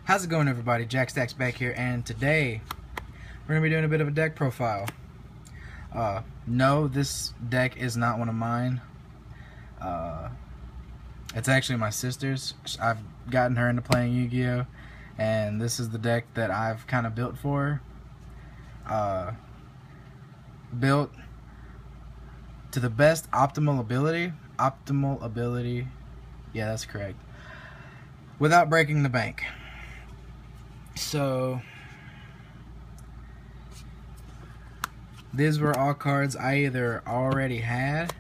How's it going, everybody? Jack Stacks back here, and today we're going to be doing a bit of a deck profile. No, this deck is not one of mine. It's actually my sister's. I've gotten her into playing Yu-Gi-Oh! And this is the deck that I've kind of built for her. Built to the best optimal ability. Yeah, that's correct. Without breaking the bank. So these were all cards I either already had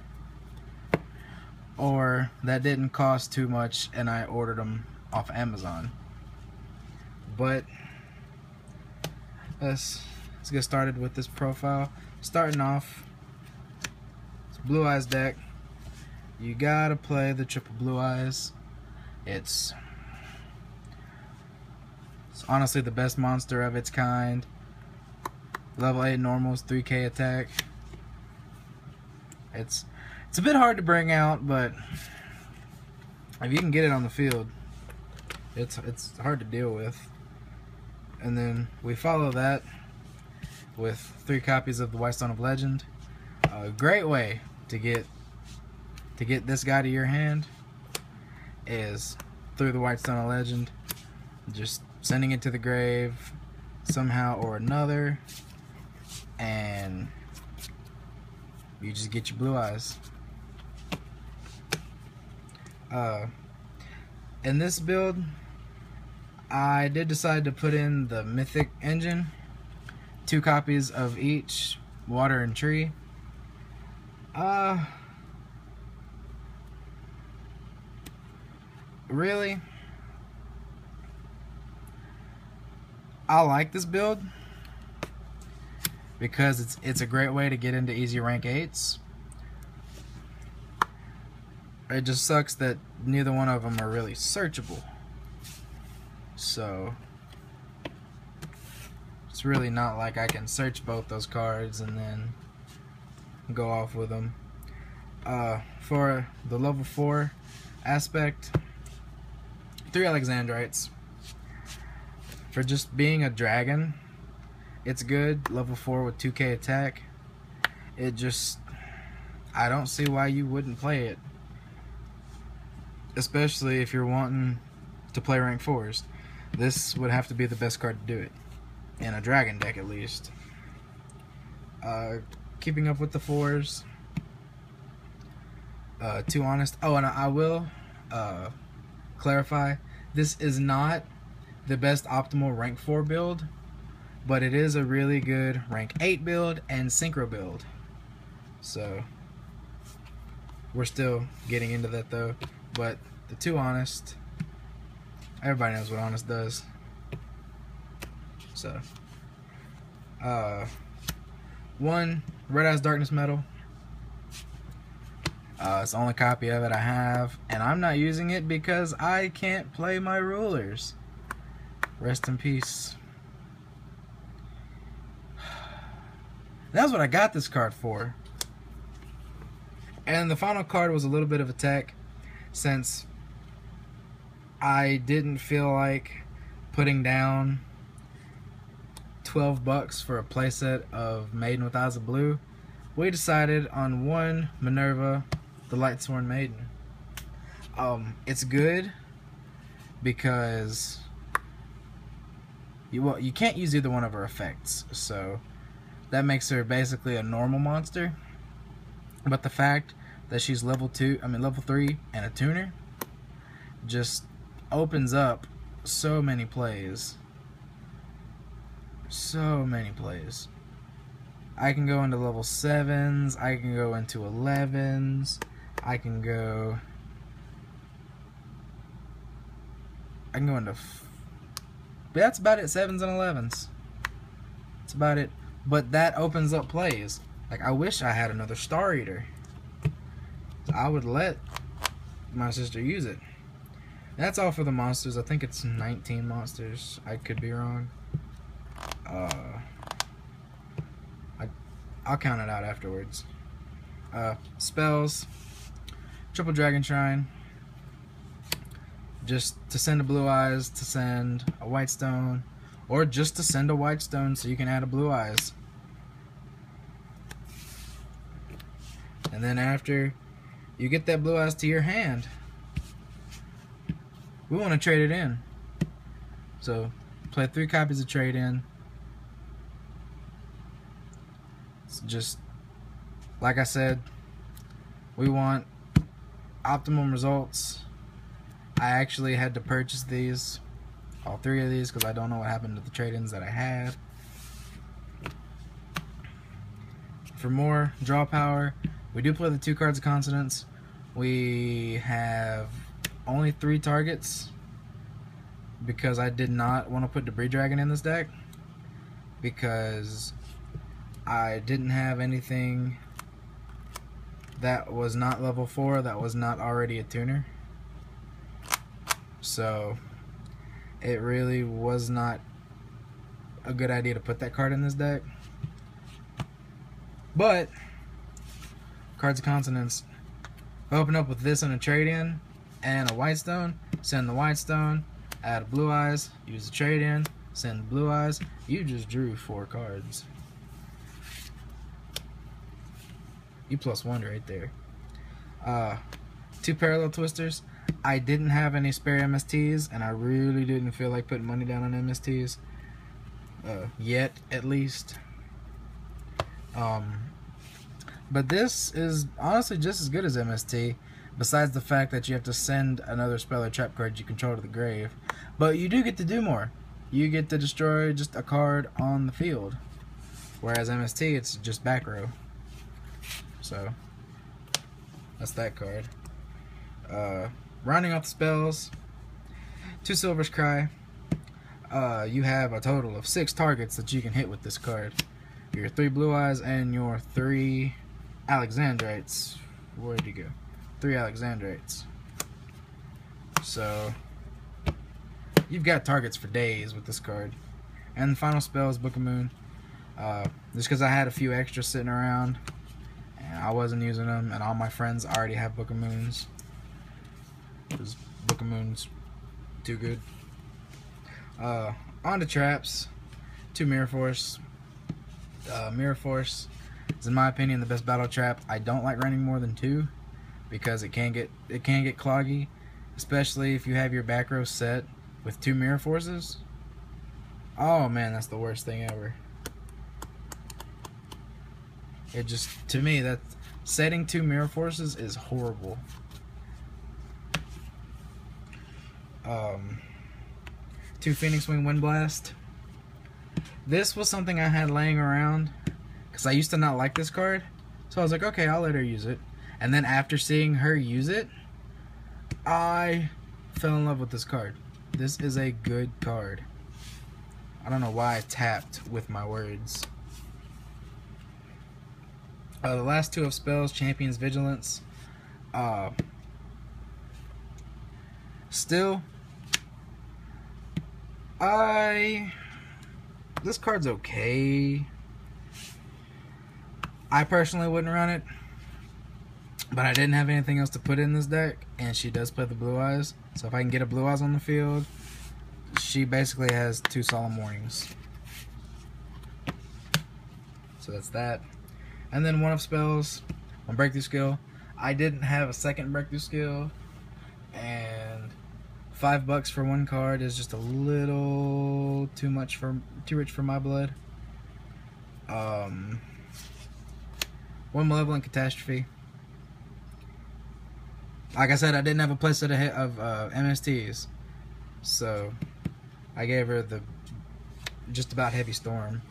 or that didn't cost too much and I ordered them off Amazon. But let's get started with this profile. Starting off, it's Blue Eyes deck. You gotta play the triple Blue Eyes. It's honestly the best monster of its kind. Level 8 normals, 3k attack. It's a bit hard to bring out, but if you can get it on the field, it's hard to deal with. And then we follow that with 3 copies of the White Stone of Legend. A great way to get this guy to your hand is through the White Stone of Legend. Just sending it to the grave somehow or another, and you just get your Blue Eyes. In this build, I did decide to put in the Mythic engine, 2 copies of each, Water and Tree. Really, I like this build because it's a great way to get into easy rank 8s. It just sucks that neither one of them are really searchable. So it's really not like I can search both those cards and then go off with them. For the level 4 aspect, 3 Alexandrites. For just being a dragon, it's good. Level 4 with 2k attack. I don't see why you wouldn't play it. Especially if you're wanting to play rank 4s. This would have to be the best card to do it. In a dragon deck, at least. Keeping up with the 4s. Too honest. Oh, and I will clarify, this is not the best optimal rank 4 build, but it is a really good rank 8 build and synchro build. So we're still getting into that though. But the 2 honest, everybody knows what honest does. So 1 Red Eyes Darkness Metal. It's the only copy of it I have, and I'm not using it because I can't play my rulers. Rest in peace. That's what I got this card for. And the final card was a little bit of a tech, since I didn't feel like putting down $12 for a playset of Maiden with Eyes of Blue. We decided on 1 Minerva, the Lightsworn Maiden. It's good because you can't use either one of her effects, so that makes her basically a normal monster. But the fact that she's level 3 and a tuner just opens up so many plays. So many plays. I can go into level 7s, I can go into 11s, I can go into but that's about it, 7s and 11s. That's about it. But that opens up plays. Like, I wish I had another Star Eater. I would let my sister use it. That's all for the monsters. I think it's 19 monsters. I could be wrong. I'll count it out afterwards. Spells. Triple Dragon Shrine. just to send a Blue Eyes, to send a White Stone, or just to send a White Stone so you can add a Blue Eyes. And then after you get that Blue Eyes to your hand, we want to trade it in. So play 3 copies of trade in. It's just like I said, we want optimum results. I actually had to purchase these, all 3 of these, because I don't know what happened to the trade-ins that I had. For more draw power, we do play the 2 cards of consonants. We have only 3 targets because I did not want to put Debris Dragon in this deck, because I didn't have anything that was not level 4 that was not already a tuner. So it really was not a good idea to put that card in this deck. But cards of consonants, open up with this and a trade-in and a White Stone, send the White Stone, add a Blue Eyes, use the trade-in, send the Blue Eyes. You just drew 4 cards. You +1 right there. 2 parallel twisters. I didn't have any spare MSTs, and I really didn't feel like putting money down on MSTs. Yet, at least. But this is honestly just as good as MST, besides the fact that you have to send another spell or trap card you control to the grave. But you do get to do more. You get to destroy just a card on the field. Whereas MST, it's just back row. So, that's that card. Rounding off the spells, 2 Silver's Cry. You have a total of 6 targets that you can hit with this card. Your 3 Blue Eyes and your 3 Alexandrites. Where'd you go? 3 Alexandrites. So, you've got targets for days with this card. And the final spell is Book of Moon. Just because I had a few extras sitting around and I wasn't using them, and all my friends already have Book of Moons. Because Book of Moon's too good. On to traps. 2 Mirror Force. Mirror Force is, in my opinion, the best battle trap. I don't like running more than 2 because it can get cloggy, especially if you have your back row set with 2 Mirror Forces. Oh man, that's the worst thing ever. It just, to me, that setting 2 Mirror Forces is horrible. 2 Phoenix Wing Wind Blast. This was something I had laying around because I used to not like this card, so I was like, okay, I'll let her use it. And then after seeing her use it, I fell in love with this card. This is a good card. I don't know why I tapped with my words. The last 2 of spells, Champion's Vigilance. Still, this card's okay. I personally wouldn't run it, but I didn't have anything else to put in this deck, and she does play the Blue Eyes. So if I can get a Blue Eyes on the field, she basically has 2 Solemn Warnings. So that's that. And then 1 of spells, 1 Breakthrough Skill. I didn't have a second Breakthrough Skill, and $5 for 1 card is just a little too rich for my blood. 1 Malevolent Catastrophe. Like I said, I didn't have a playset of MSTs, so I gave her the just about Heavy Storm.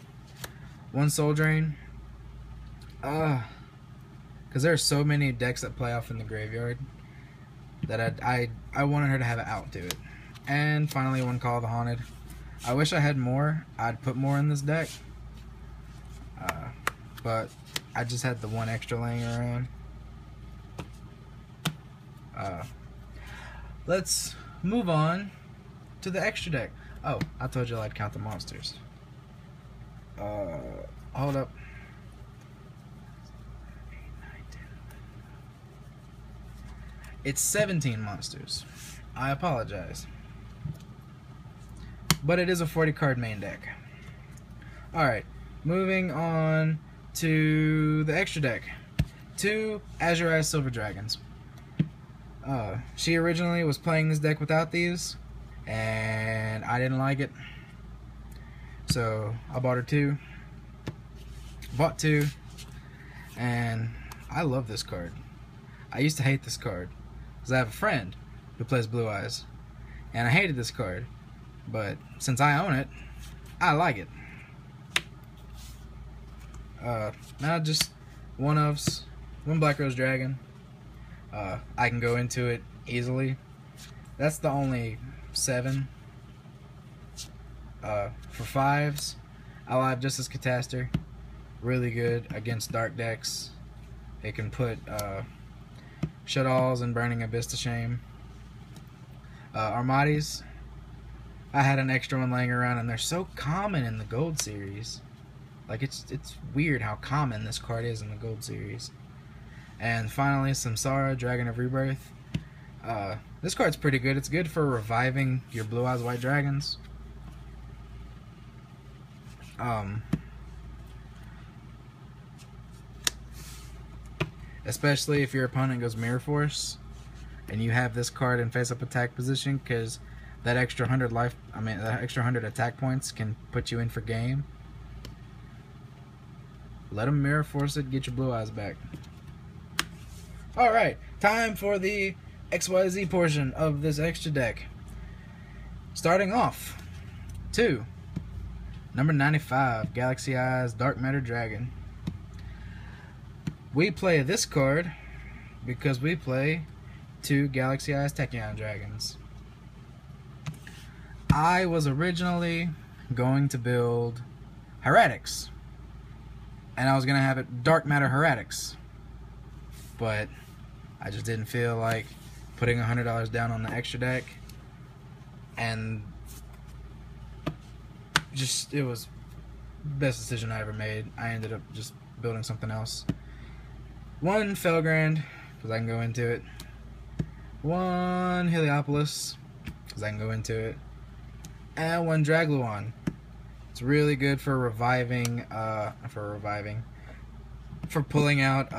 1 Soul Drain. Because there are so many decks that play off in the graveyard that I wanted her to have it out to it. And finally, 1 Call of the Haunted. I wish I had more. I'd put more in this deck. But I just had the 1 extra laying around. Let's move on to the extra deck. Oh, I told you I'd count the monsters. Hold up. It's 17 monsters. I apologize. But it is a 40 card main deck. Alright, moving on to the extra deck. 2 Azure Eyes Silver Dragons. She originally was playing this deck without these, and I didn't like it. So I bought her 2. Bought 2, and I love this card. I used to hate this card because I have a friend who plays Blue Eyes, and I hated this card. But since I own it, I like it. Now just one Black Rose Dragon. I can go into it easily. That's the only 7. For 5s, I'll have Justice Cataster. Really good against dark decks. It can put Shut-Alls and Burning Abyss to shame. Armatis, I had an extra one laying around, and they're so common in the Gold series. Like, it's weird how common this card is in the Gold series. And finally, Samsara, Dragon of Rebirth. This card's pretty good. It's good for reviving your Blue Eyes White Dragons. Especially if your opponent goes Mirror Force and you have this card in face-up attack position, because that extra 100 that extra 100 attack points can put you in for game. Let them Mirror Force it, get your Blue Eyes back. Alright, time for the XYZ portion of this extra deck. Starting off, 2, number 95, Galaxy Eyes Dark Matter Dragon. We play this card because we play 2 Galaxy Eyes Tachyon Dragons. I was originally going to build Heretics, and I was going to have it Dark Matter Heretics, but I just didn't feel like putting $100 down on the extra deck, and just, it was the best decision I ever made. I ended up just building something else. 1 Felgrand, because I can go into it. 1 Heliopolis, because I can go into it. And 1 Dragluon. It's really good for reviving, for pulling out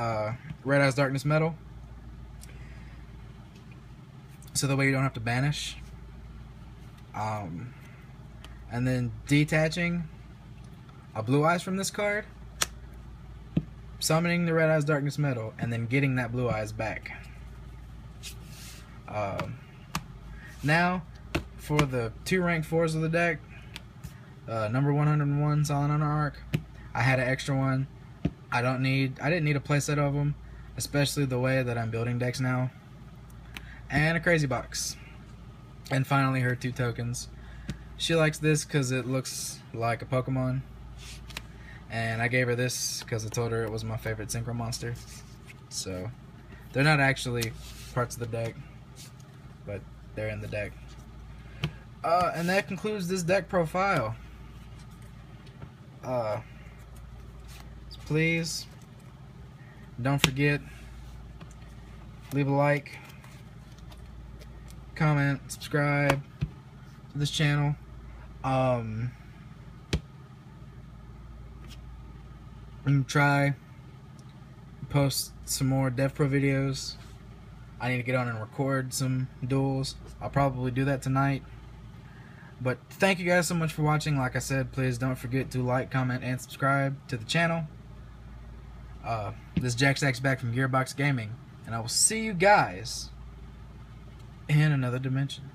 Red Eyes Darkness Metal. So that way you don't have to banish. And then detaching a Blue Eyes from this card, summoning the Red Eyes Darkness Metal, and then getting that Blue Eyes back. Now, for the 2 rank 4s of the deck, number 101 Silent Honor Arc. I had an extra one. I didn't need a playset of them, especially the way that I'm building decks now. And a Crazy Box. And finally, her 2 tokens. She likes this because it looks like a Pokemon. And I gave her this because I told her it was my favorite Synchro Monster. So, they're not actually parts of the deck, but they're in the deck. And that concludes this deck profile. So please, don't forget, leave a like, comment, subscribe to this channel. I'm gonna try post some more DevPro videos. I need to get on and record some duels. I'll probably do that tonight. But thank you guys so much for watching. Like I said, please don't forget to like, comment, and subscribe to the channel. This is Jack Stacks back from Gearbox Gaming, and I will see you guys in another dimension.